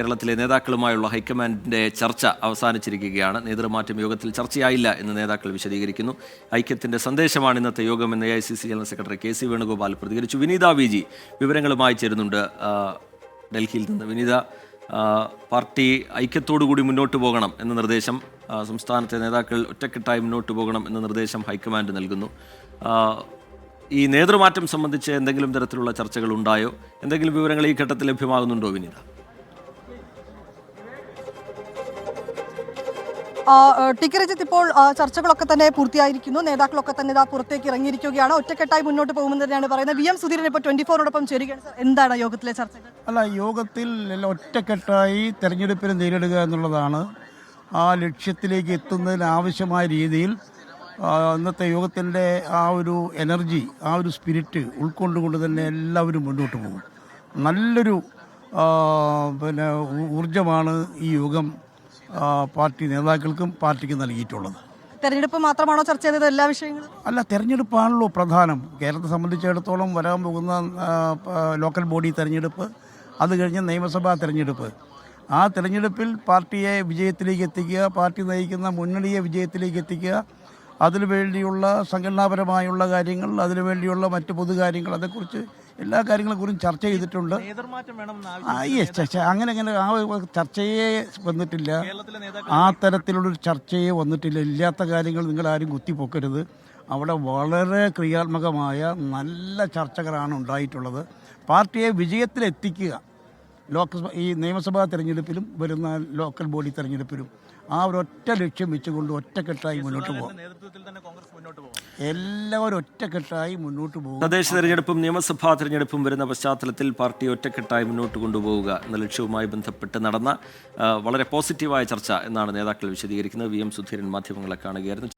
കേരളത്തിലെ നേതാക്കളുമായുള്ള ഹൈക്കമാൻഡിന്റെ ചർച്ച അവസാനിച്ചിരിക്കുകയാണ്. നേതൃമാറ്റം യോഗത്തിൽ ചർച്ചയായില്ല എന്ന് നേതാക്കൾ വിശദീകരിക്കുന്നു. ഐക്യത്തിന്റെ സന്ദേശമാണ് ഇന്നത്തെ യോഗമെന്ന് AICC general secretary KC Venugopal പ്രതികരിച്ചു. വിനീത VG വിവരങ്ങളുമായി ചേരുന്നുണ്ട് ഡൽഹിയിൽ നിന്ന്. വിനീത, പാർട്ടി ഐക്യത്തോടുകൂടി മുന്നോട്ട് പോകണം എന്ന നിർദ്ദേശം, സംസ്ഥാനത്തെ നേതാക്കൾ ഒറ്റക്കെട്ടായി മുന്നോട്ട് പോകണം എന്ന നിർദ്ദേശം ഹൈക്കമാൻഡ് നൽകുന്നു. ഈ നേതൃമാറ്റം സംബന്ധിച്ച് എന്തെങ്കിലും തരത്തിലുള്ള ചർച്ചകൾ ഉണ്ടായോ? എന്തെങ്കിലും വിവരങ്ങൾ ഈ ഘട്ടത്തിൽ ലഭ്യമാകുന്നുണ്ടോ വിനീത? ടിക്കറ്റ് ഇപ്പോൾ ചർച്ചകളൊക്കെ തന്നെ പൂർത്തിയായിരിക്കുന്നു. നേതാക്കളൊക്കെ തന്നെ ഇതാ പുറത്തേക്ക് ഇറങ്ങിയിരിക്കുകയാണ്. ഒറ്റക്കെട്ടായി മുന്നോട്ട് പോകുമെന്ന് തന്നെയാണ് പറയുന്നത്. VM സുധീരൻ ഇപ്പോൾ 24-നോടൊപ്പം ചേരുകയാണ്. എന്താണ് യോഗത്തിലെ ചർച്ചകൾ? യോഗത്തിൽ ഒറ്റക്കെട്ടായി തെരഞ്ഞെടുപ്പിനെ നേരിടുക എന്നുള്ളതാണ്. ആ ലക്ഷ്യത്തിലേക്ക് എത്തുന്നതിന് ആവശ്യമായ രീതിയിൽ ഇന്നത്തെ യോഗത്തിൻ്റെ ആ ഒരു എനർജി, ആ ഒരു സ്പിരിറ്റ് ഉൾക്കൊണ്ടുകൊണ്ട് തന്നെ എല്ലാവരും മുന്നോട്ട് പോകും. നല്ലൊരു ഊർജമാണ് ഈ യോഗം പാർട്ടി നേതാക്കൾക്കും പാർട്ടിക്കും നൽകിയിട്ടുള്ളത്. തെരഞ്ഞെടുപ്പ് മാത്രമാണോ ചർച്ച ചെയ്തത്? എല്ലാ വിഷയങ്ങളും അല്ല, തെരഞ്ഞെടുപ്പാണല്ലോ പ്രധാനം. കേരളത്തെ സംബന്ധിച്ചിടത്തോളം വരാൻ പോകുന്ന ലോക്കൽ ബോഡി തെരഞ്ഞെടുപ്പ്, അത് കഴിഞ്ഞ് നിയമസഭാ തെരഞ്ഞെടുപ്പ്. ആ തെരഞ്ഞെടുപ്പിൽ പാർട്ടിയെ വിജയത്തിലേക്ക് എത്തിക്കുക, പാർട്ടി നയിക്കുന്ന മുന്നണിയെ വിജയത്തിലേക്ക് എത്തിക്കുക, അതിനുവേണ്ടിയുള്ള സംഘടനാപരമായുള്ള കാര്യങ്ങൾ, അതിനുവേണ്ടിയുള്ള മറ്റ് പൊതുകാര്യങ്ങൾ, അതേക്കുറിച്ച് എല്ലാ കാര്യങ്ങളെക്കുറിച്ചും ചർച്ച ചെയ്തിട്ടുണ്ട്. അങ്ങനെ ആ ചർച്ചയെ വന്നിട്ടില്ല, ആ തരത്തിലുള്ളൊരു ചർച്ചയെ വന്നിട്ടില്ല. ഇല്ലാത്ത കാര്യങ്ങൾ നിങ്ങളാരും കുത്തിപ്പൊക്കരുത്. അവിടെ വളരെ ക്രിയാത്മകമായ നല്ല ചർച്ചകളാണ് ഉണ്ടായിട്ടുള്ളത്. പാർട്ടിയെ വിജയത്തിലെത്തിക്കുക, ഈ നിയമസഭാ തെരഞ്ഞെടുപ്പിലും വരുന്ന ലോക്കൽ ബോഡി തെരഞ്ഞെടുപ്പിലും ആ ഒരൊറ്റ ലക്ഷ്യം വെച്ചുകൊണ്ട് ഒറ്റക്കെട്ടായി മുന്നോട്ട് പോകും. എല്ലാവരും ഒറ്റക്കെട്ടായി മുന്നോട്ട് പോകും. തദ്ദേശ തെരഞ്ഞെടുപ്പും നിയമസഭാ തെരഞ്ഞെടുപ്പും വരുന്ന പശ്ചാത്തലത്തിൽ പാർട്ടി ഒറ്റക്കെട്ടായി മുന്നോട്ട് കൊണ്ടുപോവുക എന്ന ലക്ഷ്യവുമായി ബന്ധപ്പെട്ട് നടന്ന വളരെ പോസിറ്റീവായ ചർച്ച എന്നാണ് നേതാക്കൾ വിശദീകരിക്കുന്നത്. VM സുധീരൻ മാധ്യമങ്ങളെ കാണുകയായിരുന്നു.